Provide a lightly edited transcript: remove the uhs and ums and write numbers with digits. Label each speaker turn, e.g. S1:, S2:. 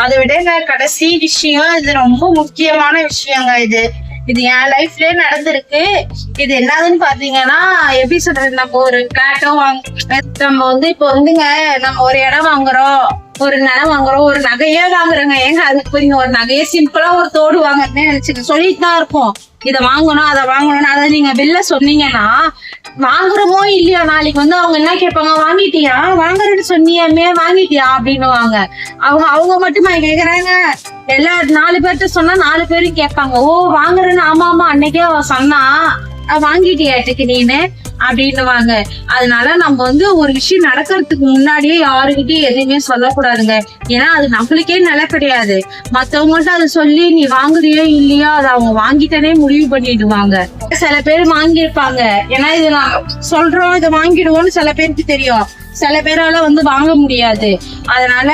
S1: அதை விட கடைசி விஷயம், இது ரொம்ப முக்கியமான விஷயங்க. இது இது என் லைஃப்லயே நடந்திருக்கு. இது என்னதுன்னு பாத்தீங்கன்னா, எப்படி சொல்றது, நம்ம ஒரு பிளாட்டோ நம்ம இப்போ நம்ம ஒரு இடம் வாங்குறோம், ஒரு நிலம் வாங்குறோம், ஒரு நகையே வாங்குறோங்க. ஏங்க அதுக்கு போய் ஒரு நகையே சிம்பிளா ஒரு தோடு வாங்குறதுன்னு நினைச்சுக்க சொல்லிட்டு தான் இருப்போம். இதை வாங்கணும் அதை வாங்கணும். அதை நீங்க வெளில சொன்னீங்கன்னா, வாங்குறோமோ இல்லையோ, நாளைக்கு அவங்க என்ன கேட்பாங்க, வாங்கிட்டியா, வாங்குறேன்னு சொன்னியாமே வாங்கிட்டியா அப்படின்னுவாங்க. அவங்க மட்டுமா கேக்குறாங்க, எல்லா 4 பேர்கிட்ட சொன்னா 4 பேரும் கேட்பாங்க. ஓ வாங்குறேன்னு, ஆமா ஆமா அன்னைக்கே அவ சொன்னா, வாங்கிட்டியாட்டுக்கு நீனு அப்படின்னுவாங்க. அதனால நம்ம ஒரு விஷயம் நடக்கிறதுக்கு முன்னாடியே யாருக்கிட்டையும் எதுவுமே சொல்லக்கூடாதுங்க. ஏன்னா அது நம்மளுக்கே நிலை கிடையாது. மத்தவங்கள்ட்ட அதை சொல்லி நீ வாங்குறியோ இல்லையோ, அதை அவங்க வாங்கிட்டனே முடிவு பண்ணிடுவாங்க. சில பேர் வாங்கியிருப்பாங்க, ஏன்னா இது நான் சொல்றோம் இதை வாங்கிடுவோம்னு சில பேருக்கு தெரியும். சில பேரால வாங்க முடியாது. அதனால